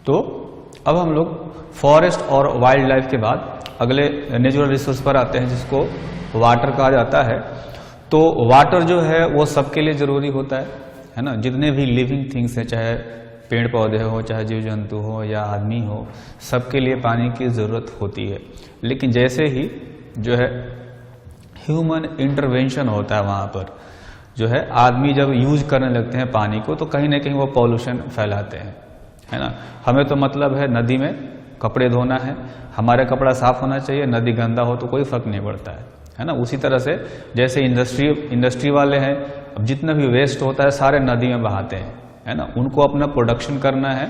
तो अब हम लोग फॉरेस्ट और वाइल्ड लाइफ के बाद अगले नेचुरल रिसोर्स पर आते हैं, जिसको वाटर कहा जाता है। तो वाटर जो है वो सबके लिए जरूरी होता है ना। जितने भी लिविंग थिंग्स हैं, चाहे पेड़ पौधे हो, चाहे जीव जंतु हो या आदमी हो, सबके लिए पानी की जरूरत होती है। लेकिन जैसे ही जो है ह्यूमन इंटरवेंशन होता है, वहां पर जो है आदमी जब यूज करने लगते हैं पानी को, तो कहीं ना कहीं वो पॉल्यूशन फैलाते हैं, है ना। हमें तो मतलब है नदी में कपड़े धोना है, हमारा कपड़ा साफ होना चाहिए, नदी गंदा हो तो कोई फर्क नहीं पड़ता है ना। उसी तरह से जैसे इंडस्ट्री वाले हैं, अब जितना भी वेस्ट होता है सारे नदी में बहाते हैं, है ना। उनको अपना प्रोडक्शन करना है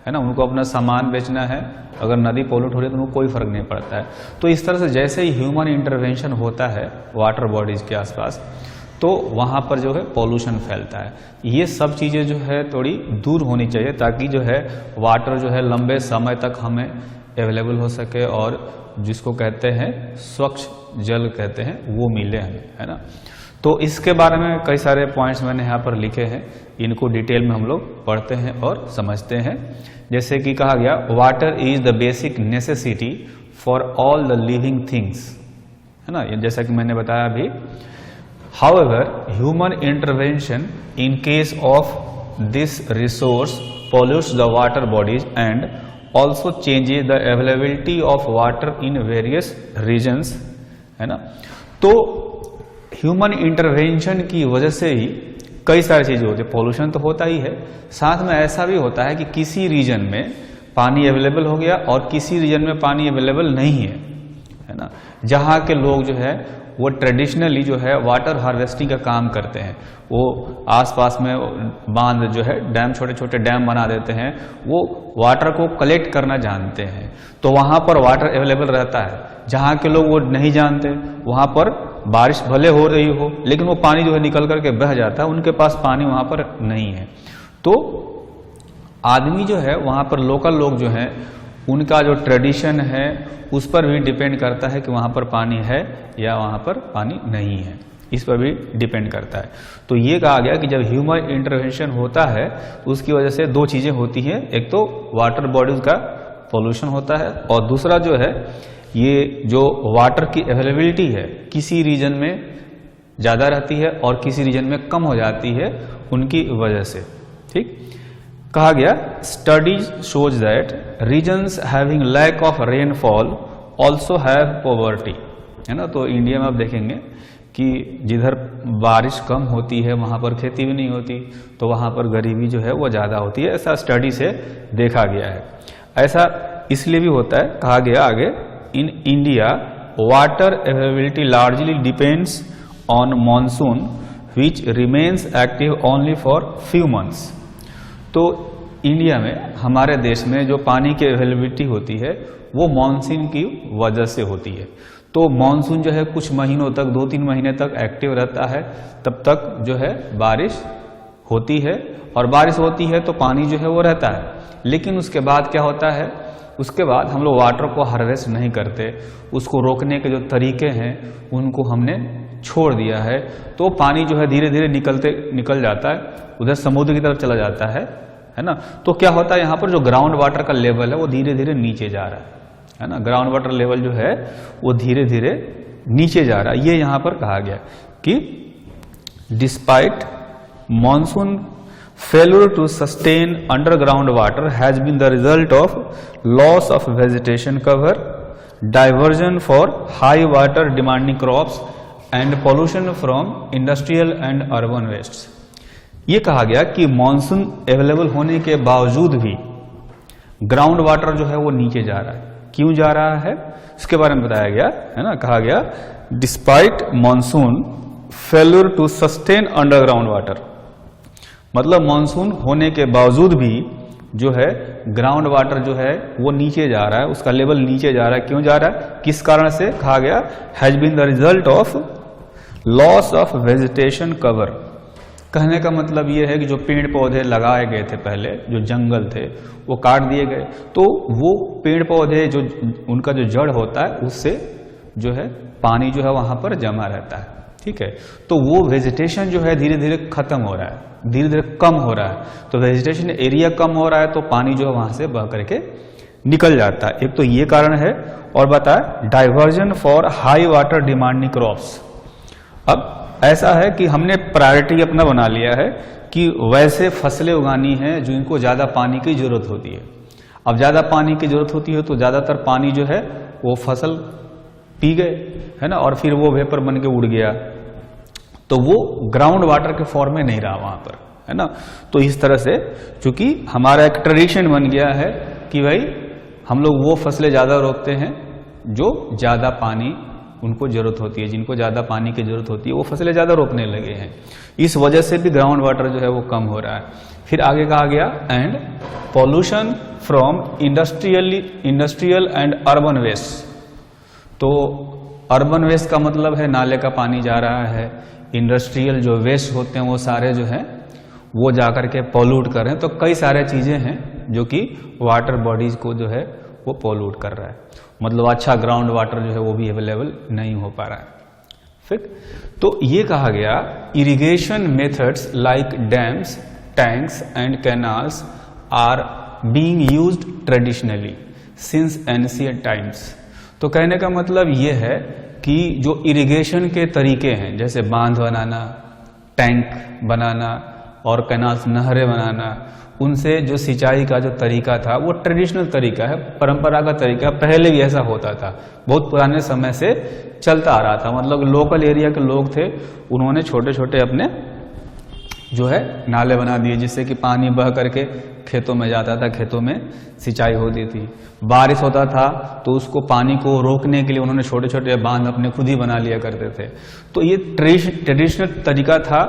ना, उनको अपना सामान बेचना है। अगर नदी पोल्यूट हो रही है तो उनको कोई फर्क नहीं पड़ता है। तो इस तरह से जैसे ही ह्यूमन इंटरवेंशन होता है वाटर बॉडीज के आसपास, तो वहां पर जो है पॉल्यूशन फैलता है। ये सब चीजें जो है थोड़ी दूर होनी चाहिए, ताकि जो है वाटर जो है लंबे समय तक हमें अवेलेबल हो सके, और जिसको कहते हैं स्वच्छ जल कहते हैं, वो मिले हमें, है ना। तो इसके बारे में कई सारे पॉइंट्स मैंने यहाँ पर लिखे हैं, इनको डिटेल में हम लोग पढ़ते हैं और समझते हैं। जैसे कि कहा गया, water is the basic necessity for all the living things, है ना। जैसा कि मैंने बताया अभी, however human intervention in case of this resource pollutes the water bodies and also changes the availability of water in various regions, है ना। तो ह्यूमन इंटरवेंशन की वजह से ही कई सारी चीजें होती है। पॉल्यूशन तो होता ही है, साथ में ऐसा भी होता है कि किसी रीजन में पानी अवेलेबल हो गया और किसी रीजन में पानी अवेलेबल नहीं है ना। जहाँ के लोग जो है वो ट्रेडिशनली जो है वाटर हार्वेस्टिंग का काम करते हैं, वो आसपास में बांध जो है डैम, छोटे छोटे डैम बना देते हैं, वो वाटर को कलेक्ट करना जानते हैं, तो वहां पर वाटर अवेलेबल रहता है। जहाँ के लोग वो नहीं जानते, वहां पर बारिश भले हो रही हो लेकिन वो पानी जो है निकल करके बह जाता है, उनके पास पानी वहां पर नहीं है। तो आदमी जो है वहां पर लोकल लोग जो है, उनका जो ट्रेडिशन है उस पर भी डिपेंड करता है कि वहां पर पानी है या वहां पर पानी नहीं है, इस पर भी डिपेंड करता है। तो ये कहा गया कि जब ह्यूमन इंटरवेंशन होता है तो उसकी वजह से दो चीजें होती हैं, एक तो वाटर बॉडीज का पोल्यूशन होता है, और दूसरा जो है ये जो वाटर की अवेलेबिलिटी है किसी रीजन में ज्यादा रहती है और किसी रीजन में कम हो जाती है उनकी वजह से। ठीक कहा गया, studies shows that regions having lack of rainfall also have poverty, है ना। तो इंडिया में आप देखेंगे कि जिधर बारिश कम होती है वहां पर खेती भी नहीं होती, तो वहां पर गरीबी जो है वो ज्यादा होती है, ऐसा स्टडी से देखा गया है। ऐसा इसलिए भी होता है, कहा गया आगे, in India water availability largely depends on monsoon which remains active only for few months. तो इंडिया में, हमारे देश में जो पानी की अवेलेबिलिटी होती है वो मानसून की वजह से होती है। तो मानसून जो है कुछ महीनों तक, 2-3 महीने तक एक्टिव रहता है, तब तक जो है बारिश होती है, और बारिश होती है तो पानी जो है वो रहता है। लेकिन उसके बाद क्या होता है, उसके बाद हम लोग वाटर को हार्वेस्ट नहीं करते, उसको रोकने के जो तरीके हैं उनको हमने छोड़ दिया है, तो पानी जो है धीरे धीरे निकल जाता है, उधर समुद्र की तरफ चला जाता है ना। तो क्या होता है, यहाँ पर जो ग्राउंड वाटर का लेवल है वो धीरे धीरे नीचे जा रहा है ना। ग्राउंड वाटर लेवल जो है वो धीरे धीरे नीचे जा रहा है। ये यहाँ पर कहा गया कि despite monsoon failure to sustain underground water has been the result of loss of vegetation cover, diversion for high water demanding crops and pollution from industrial and urban wastes। ये कहा गया कि मॉनसून अवेलेबल होने के बावजूद भी ground water जो है वो नीचे जा रहा है। क्यों जा रहा है इसके बारे में बताया गया है ना। कहा गया, despite monsoon failure to sustain underground water, मतलब मानसून होने के बावजूद भी जो है ग्राउंड वाटर जो है वो नीचे जा रहा है, उसका लेवल नीचे जा रहा है। क्यों जा रहा है, किस कारण से, कहा गया, has been the result of loss of vegetation cover. कहने का मतलब ये है कि जो पेड़ पौधे लगाए गए थे पहले, जो जंगल थे वो काट दिए गए, तो वो पेड़ पौधे जो उनका जो जड़ होता है उससे जो है पानी जो है वहां पर जमा रहता है। ठीक है। तो वो वेजिटेशन जो है धीरे धीरे खत्म हो रहा है, धीरे धीरे कम हो रहा है। तो वेजिटेशन एरिया कम हो रहा है तो पानी जो है वहां से बह करके निकल जाता है। एक तो ये कारण है, और बताया diversion for high water demanding crops. अब ऐसा है कि हमने प्रायोरिटी अपना बना लिया है कि वैसे फसलें उगानी है जो इनको ज्यादा पानी की जरूरत होती है। अब ज्यादा पानी की जरूरत होती है तो ज्यादातर पानी जो है वो फसल पी गए, है ना, और फिर वो वेपर बन के उड़ गया, तो वो ग्राउंड वाटर के फॉर्म में नहीं रहा वहां पर, है ना। तो इस तरह से चूंकि हमारा एक ट्रेडिशन बन गया है कि भाई हम लोग वो फसलें ज्यादा रोपते हैं जो ज्यादा पानी उनको जरूरत होती है, जिनको ज्यादा पानी की जरूरत होती है वो फसलें ज्यादा रोपने लगे हैं। इस वजह से भी ग्राउंड वाटर जो है वो कम हो रहा है। फिर आगे कहा गया and pollution from industrial and urban waste. तो अर्बन वेस्ट का मतलब है नाले का पानी जा रहा है, इंडस्ट्रियल जो वेस्ट होते हैं वो सारे जो है वो जाकर के पॉल्यूट कर रहे हैं। तो कई सारे चीजें हैं जो कि वाटर बॉडीज को जो है वो पॉल्यूट कर रहा है, मतलब अच्छा ग्राउंड वाटर जो है वो भी अवेलेबल नहीं हो पा रहा है। ठीक, तो ये कहा गया irrigation methods like dams, tanks and canals are being used traditionally since ancient times. तो कहने का मतलब ये है कि जो इरिगेशन के तरीके हैं, जैसे बांध बनाना, टैंक बनाना और कैनाल्स, नहरें बनाना, उनसे जो सिंचाई का जो तरीका था वो ट्रेडिशनल तरीका है, परंपरागत तरीका, पहले भी ऐसा होता था, बहुत पुराने समय से चलता आ रहा था। मतलब लोकल एरिया के लोग थे, उन्होंने छोटे छोटे अपने जो है नाले बना दिए जिससे कि पानी बह करके खेतों में जाता था, खेतों में सिंचाई होती थी। बारिश होता था तो उसको पानी को रोकने के लिए उन्होंने छोटे छोटे बांध अपने खुद ही बना लिया करते थे। तो ये ट्रेडिशनल तरीका था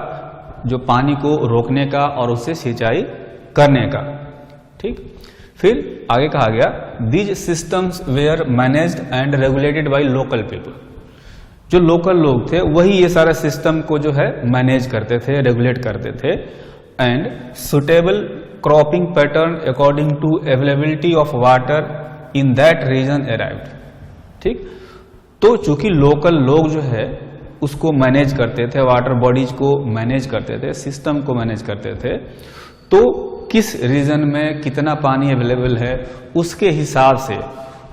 जो पानी को रोकने का और उससे सिंचाई करने का। ठीक, फिर आगे कहा गया these systems were managed and regulated by local people. जो लोकल लोग थे वही ये सारा सिस्टम को जो है मैनेज करते थे, रेगुलेट करते थे। And suitable cropping pattern according to availability of water in that region arrived. ठीक, तो चूंकि लोकल लोग जो है उसको मैनेज करते थे, वाटर बॉडीज को मैनेज करते थे, सिस्टम को मैनेज करते थे, तो किस रीजन में कितना पानी अवेलेबल है उसके हिसाब से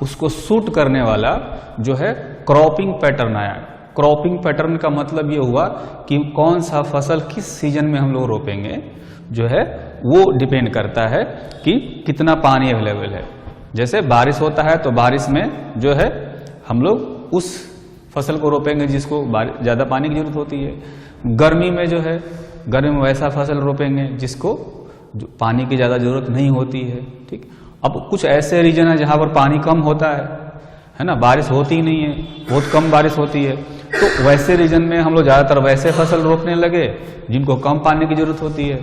उसको सूट करने वाला जो है क्रॉपिंग पैटर्न आया। क्रॉपिंग पैटर्न का मतलब ये हुआ कि कौन सा फसल किस सीजन में हम लोग रोपेंगे जो है वो डिपेंड करता है कि कितना पानी अवेलेबल है। जैसे बारिश होता है तो बारिश में जो है हम लोग उस फसल को रोपेंगे जिसको ज्यादा पानी की जरूरत होती है। गर्मी में जो है गर्मी में वैसा फसल रोपेंगे जिसको पानी की ज्यादा जरूरत नहीं होती है। ठीक, अब कुछ ऐसे रीजन है जहां पर पानी कम होता है ना, बारिश होती ही नहीं है, बहुत कम बारिश होती है, तो वैसे रीजन में हम लोग ज्यादातर वैसे फसल रोपने लगे जिनको कम पानी की जरूरत होती है।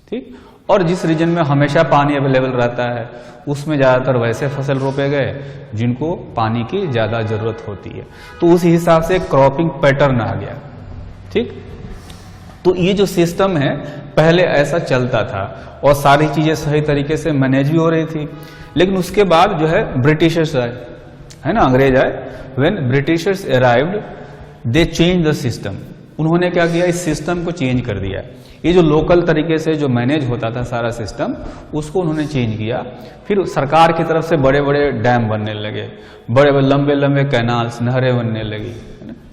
ठीक, और जिस रीजन में हमेशा पानी अवेलेबल रहता है उसमें ज्यादातर वैसे फसल रोपे गए जिनको पानी की ज्यादा जरूरत होती है। तो उस हिसाब से क्रॉपिंग पैटर्न आ गया। ठीक, तो ये जो सिस्टम है पहले ऐसा चलता था और सारी चीजें सही तरीके से मैनेज भी हो रही थी। लेकिन उसके बाद जो है ब्रिटिशर्स आए, है ना, अंग्रेज आए। When Britishers arrived they change the system. उन्होंने क्या किया, इस सिस्टम को चेंज कर दिया। ये जो लोकल तरीके से जो मैनेज होता था सारा सिस्टम उसको उन्होंने चेंज किया। फिर सरकार की तरफ से बड़े बड़े डैम बनने लगे, बड़े बड़े लंबे लंबे कैनाल्स, नहरें बनने लगी,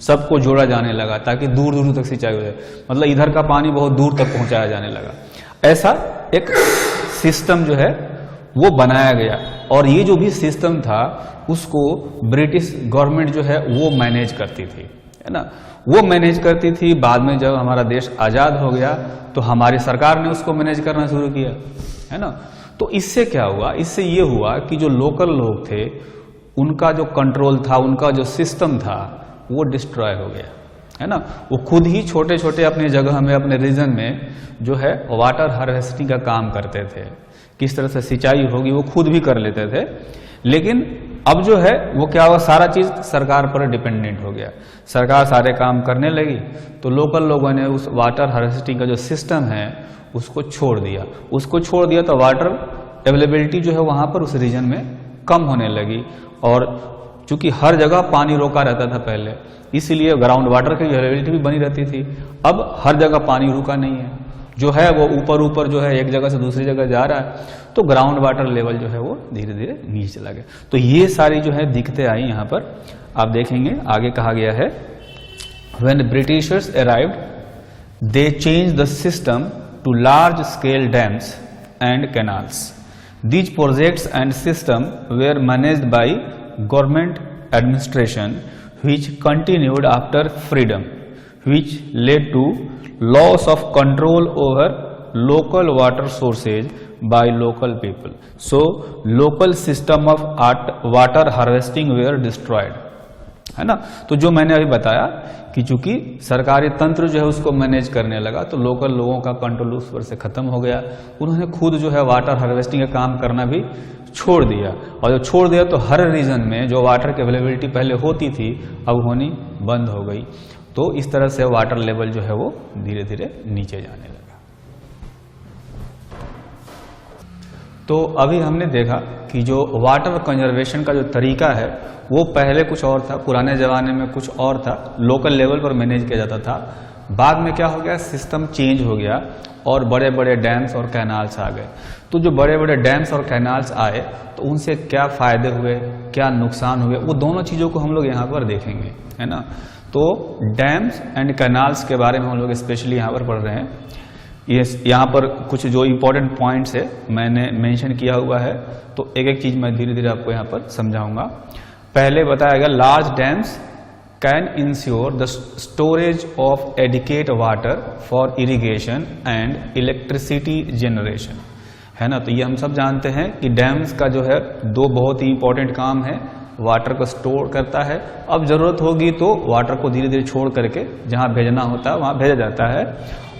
सबको जोड़ा जाने लगा ताकि दूर दूर तक सिंचाई हो जाए, मतलब इधर का पानी बहुत दूर तक पहुंचाया जाने लगा। ऐसा एक सिस्टम जो है वो बनाया गया और ये जो भी सिस्टम था उसको ब्रिटिश गवर्नमेंट जो है वो मैनेज करती थी, है ना, वो मैनेज करती थी। बाद में जब हमारा देश आजाद हो गया तो हमारी सरकार ने उसको मैनेज करना शुरू किया, है ना। तो इससे क्या हुआ, इससे ये हुआ कि जो लोकल लोग थे उनका जो कंट्रोल था, उनका जो सिस्टम था वो डिस्ट्रॉय हो गया, है ना। वो खुद ही छोटे छोटे अपनी जगह में, अपने रीजन में जो है वाटर हार्वेस्टिंग का काम करते थे, किस तरह से सिंचाई होगी वो खुद भी कर लेते थे। लेकिन अब जो है वो क्या हुआ, सारा चीज सरकार पर डिपेंडेंट हो गया, सरकार सारे काम करने लगी तो लोकल लोगों ने उस वाटर हार्वेस्टिंग का जो सिस्टम है उसको छोड़ दिया। उसको छोड़ दिया तो वाटर अवेलेबिलिटी जो है वहां पर उस रीजन में कम होने लगी और चूंकि हर जगह पानी रोका रहता था पहले, इसीलिए ग्राउंड वाटर की अवेलेबिलिटी भी बनी रहती थी। अब हर जगह पानी रुका नहीं है, जो है वो ऊपर जो है एक जगह से दूसरी जगह जा रहा है, तो ग्राउंड वाटर लेवल जो है वो धीरे धीरे नीचे चला गया। तो ये सारी जो है दिक्कतें आई यहाँ पर। आप देखेंगे आगे कहा गया है, when Britishers arrived they change the system to large scale dams and canals. These projects and system were managed by government administration which continued after freedom, which led to loss of control over local water sources by local people. So local system of water harvesting were destroyed, है ना। तो जो मैंने अभी बताया कि चूंकि सरकारी तंत्र जो है उसको मैनेज करने लगा, तो लोकल लोगों का कंट्रोल उस पर से खत्म हो गया। उन्होंने खुद जो है वाटर हार्वेस्टिंग का काम करना भी छोड़ दिया, और जब छोड़ दिया तो हर रीजन में जो वाटर की अवेलेबिलिटी पहले होती थी अब होनी बंद हो गई। तो इस तरह से वाटर लेवल जो है वो धीरे धीरे नीचे जाने लगा। तो अभी हमने देखा कि जो वाटर कंजर्वेशन का जो तरीका है वो पहले कुछ और था, पुराने जमाने में कुछ और था, लोकल लेवल पर मैनेज किया जाता था। बाद में क्या हो गया, सिस्टम चेंज हो गया और बड़े बड़े डैम्स और कैनाल्स आ गए। तो जो बड़े बड़े डैम्स और कैनाल्स आए तो उनसे क्या फायदे हुए, क्या नुकसान हुए, वो दोनों चीजों को हम लोग यहाँ पर देखेंगे, है ना। तो डैम्स एंड कैनाल्स के बारे में हम लोग स्पेशली यहाँ पर पढ़ रहे हैं। ये यहाँ पर कुछ जो इम्पोर्टेंट पॉइंट्स है मैंने मेंशन किया हुआ है, तो एक एक चीज मैं धीरे धीरे आपको यहाँ पर समझाऊंगा। पहले बताया गया, large dams can ensure the storage of adequate water for irrigation and electricity generation, है ना। तो ये हम सब जानते हैं कि डैम्स का जो है दो बहुत ही इंपॉर्टेंट काम है, वाटर को स्टोर करता है, अब जरूरत होगी तो वाटर को धीरे धीरे छोड़ करके जहां भेजना होता है वहां भेजा जाता है,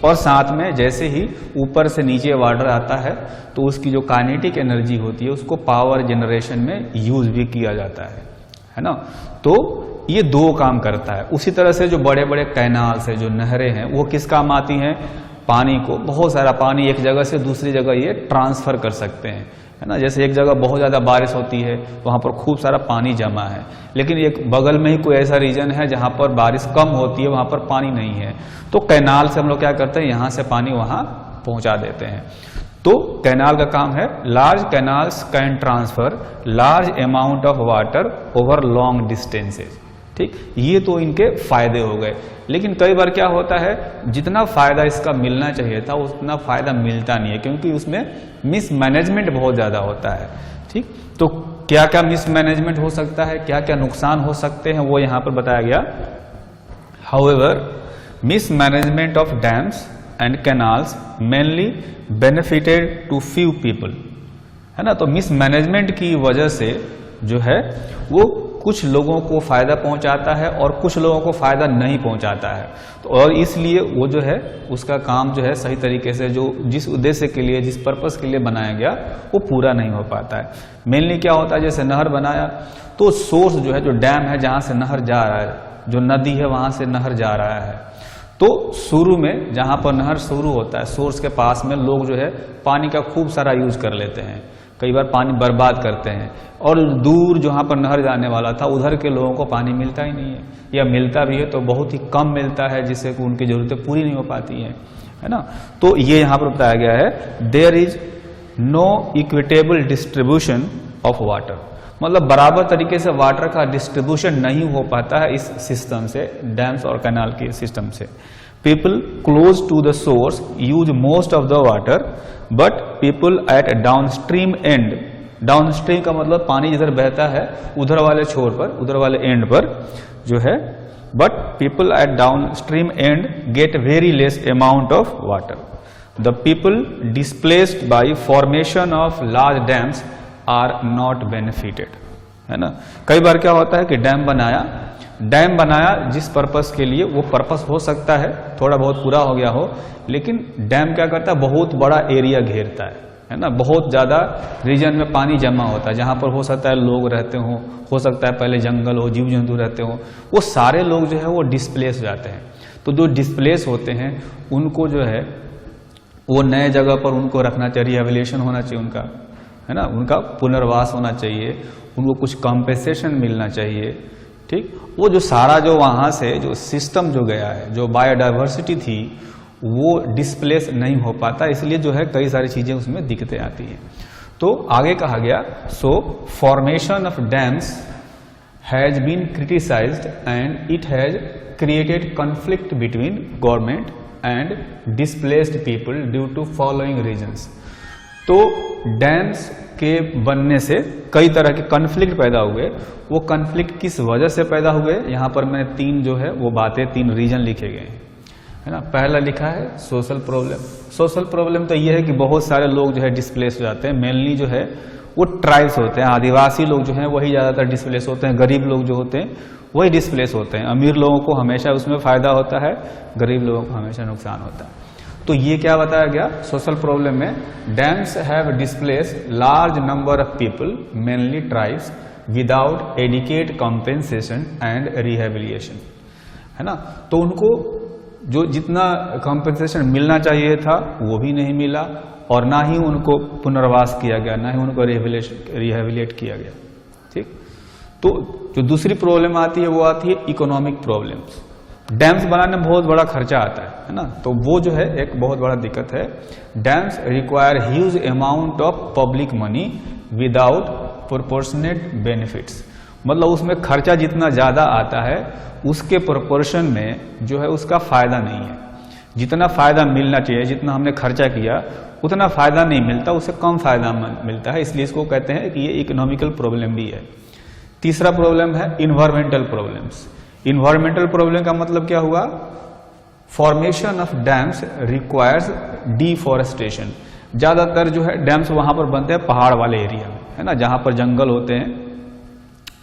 और साथ में जैसे ही ऊपर से नीचे वाटर आता है तो उसकी जो काइनेटिक एनर्जी होती है उसको पावर जनरेशन में यूज भी किया जाता है ना। तो ये दो काम करता है। उसी तरह से जो बड़े बड़े कैनाल्स है, जो नहरें हैं, वो किस काम आती हैं, पानी को, बहुत सारा पानी एक जगह से दूसरी जगह ये ट्रांसफर कर सकते हैं, है ना। जैसे एक जगह बहुत ज्यादा बारिश होती है, वहां पर खूब सारा पानी जमा है, लेकिन एक बगल में ही कोई ऐसा रीजन है जहां पर बारिश कम होती है, वहां पर पानी नहीं है, तो कैनाल से हम लोग क्या करते हैं, यहां से पानी वहां पहुंचा देते हैं। तो कैनाल का काम है, large canals can transfer large amount of water over long distances. ठीक, ये तो इनके फायदे हो गए। लेकिन कई बार क्या होता है, जितना फायदा इसका मिलना चाहिए था उतना फायदा मिलता नहीं है, क्योंकि उसमें मिसमैनेजमेंट बहुत ज्यादा होता है। ठीक, तो क्या क्या मिसमैनेजमेंट हो सकता है, क्या क्या नुकसान हो सकते हैं, वो यहां पर बताया गया। However mismanagement of dams and canals mainly benefited to few people, है ना। तो मिसमैनेजमेंट की वजह से जो है वो कुछ लोगों को फायदा पहुंचाता है और कुछ लोगों को फायदा नहीं पहुंचाता है। तो और इसलिए वो जो है उसका काम जो है सही तरीके से, जो जिस उद्देश्य के लिए, जिस पर्पस के लिए बनाया गया, वो पूरा नहीं हो पाता है। मेनली क्या होता है, जैसे नहर बनाया तो सोर्स जो है, जो डैम है जहां से नहर जा रहा है, जो नदी है वहां से नहर जा रहा है, तो शुरू में जहां पर नहर शुरू होता है, सोर्स के पास में लोग जो है पानी का खूब सारा यूज कर लेते हैं, कई बार पानी बर्बाद करते हैं, और दूर जहां पर नहर जाने वाला था उधर के लोगों को पानी मिलता ही नहीं है, या मिलता भी है तो बहुत ही कम मिलता है, जिससे कि उनकी जरूरतें पूरी नहीं हो पाती हैं, है ना। तो ये यहां पर बताया गया है, there is no equitable distribution of water, मतलब बराबर तरीके से वाटर का डिस्ट्रीब्यूशन नहीं हो पाता है इस सिस्टम से, डैम्स और कैनाल के सिस्टम से। People close to the source use most of the water, but people at downstream end, downstream का मतलब पानी जिधर बहता है उधर वाले छोर पर, उधर वाले एंड पर जो है, but people at downstream end get very less amount of water. The people displaced by formation of large dams are not benefited, है ना। कई बार क्या होता है कि डैम बनाया जिस पर्पस के लिए, वो पर्पस हो सकता है थोड़ा बहुत पूरा हो गया हो, लेकिन डैम क्या करता है, बहुत बड़ा एरिया घेरता है ना, बहुत ज्यादा रीजन में पानी जमा होता है, जहां पर हो सकता है लोग रहते हो सकता है पहले जंगल हो, जीव जंतु रहते हो, वो सारे लोग जो है वो डिस्प्लेस हो जाते हैं। तो जो डिस्प्लेस होते हैं उनको जो है वो नए जगह पर उनको रखना चाहिए, रिहेबिलिटेशन होना चाहिए उनका, है ना, उनका पुनर्वास होना चाहिए, उनको कुछ कॉम्पेंसेशन मिलना चाहिए। ठीक, वो जो सारा जो वहाँ से जो सिस्टम जो गया है, जो बायोडाइवर्सिटी थी वो डिस्प्लेस नहीं हो पाता, इसलिए जो है कई सारी चीजें उसमें दिक्कतें आती हैं। तो आगे कहा गया, so formation of dams has been criticised and it has created conflict between government and displaced people due to following reasons. तो डैम्स के बनने से कई तरह के कॉन्फ्लिक्ट पैदा हुए। वो कॉन्फ्लिक्ट किस वजह से पैदा हुए, यहाँ पर मैंने तीन जो है वो बातें, तीन रीजन लिखे गए हैं, है ना। पहला लिखा है सोशल प्रॉब्लम। सोशल प्रॉब्लम तो ये है कि बहुत सारे लोग जो है डिस्प्लेस हो जाते हैं। मेनली जो है वो ट्राइब्स होते हैं, आदिवासी लोग जो हैं वही ज़्यादातर डिस्प्लेस होते हैं। गरीब लोग जो होते हैं वही डिस्प्लेस होते हैं। अमीर लोगों को हमेशा उसमें फायदा होता है, गरीब लोगों को हमेशा नुकसान होता है। तो ये क्या बताया गया सोशल प्रॉब्लम में, dams have displace large number of people mainly tribes without adequate compensation and rehabilitation, है ना। तो उनको जो जितना कॉम्पेंसेशन मिलना चाहिए था वो भी नहीं मिला, और ना ही उनको पुनर्वास किया गया, ना ही उनको रिहेबिलिटेट किया गया। ठीक, तो जो दूसरी प्रॉब्लम आती है वो आती है इकोनॉमिक प्रॉब्लम्स। डैम्स बनाने में बहुत बड़ा खर्चा आता है ना, तो वो जो है एक बहुत बड़ा दिक्कत है। Dams require huge amount of public money without proportionate benefits, मतलब उसमें खर्चा जितना ज्यादा आता है उसके प्रोपोर्शन में जो है उसका फायदा नहीं है। जितना फायदा मिलना चाहिए, जितना हमने खर्चा किया उतना फायदा नहीं मिलता, उससे कम फायदा मिलता है, इसलिए इसको कहते हैं कि ये इकोनॉमिकल प्रॉब्लम भी है। तीसरा प्रॉब्लम है इन्वायरमेंटल प्रॉब्लम्स। इन्वायरमेंटल प्रॉब्लम का मतलब क्या हुआ, formation of dams requires deforestation. ज्यादातर जो है डैम्स वहां पर बनते हैं पहाड़ वाले एरिया में, है ना, जहां पर जंगल होते हैं,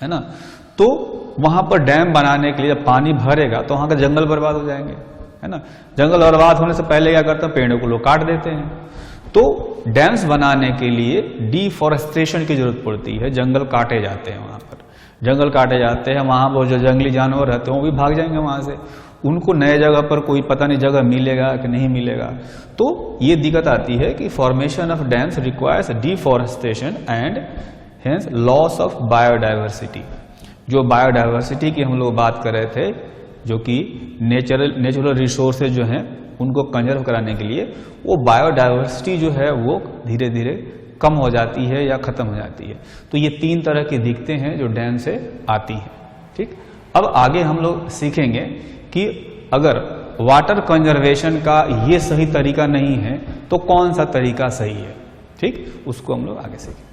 है ना। तो वहां पर डैम बनाने के लिए जब पानी भरेगा तो वहां का जंगल बर्बाद हो जाएंगे, है ना। जंगल बर्बाद होने से पहले क्या करते हैं, पेड़ों को लोग काट देते हैं। तो डैम्स बनाने के लिए डिफॉरेस्टेशन की जरूरत पड़ती है, जंगल काटे जाते हैं, वहां पर जंगल काटे जाते हैं, वहां पर जो जंगली जानवर रहते हैं वो भी भाग जाएंगे वहां से, उनको नए जगह पर कोई पता नहीं जगह मिलेगा कि नहीं मिलेगा। तो ये दिक्कत आती है कि formation of dams requires deforestation and hence loss of biodiversity. जो बायोडाइवर्सिटी की हम लोग बात कर रहे थे, जो कि नेचुरल रिसोर्सेज जो हैं उनको कंजर्व कराने के लिए, वो बायोडाइवर्सिटी जो है वो धीरे धीरे कम हो जाती है या खत्म हो जाती है। तो ये तीन तरह की दिक्कतें हैं जो डैम से आती हैं। ठीक, अब आगे हम लोग सीखेंगे कि अगर वाटर कंजर्वेशन का ये सही तरीका नहीं है तो कौन सा तरीका सही है। ठीक, उसको हम लोग आगे सीखेंगे।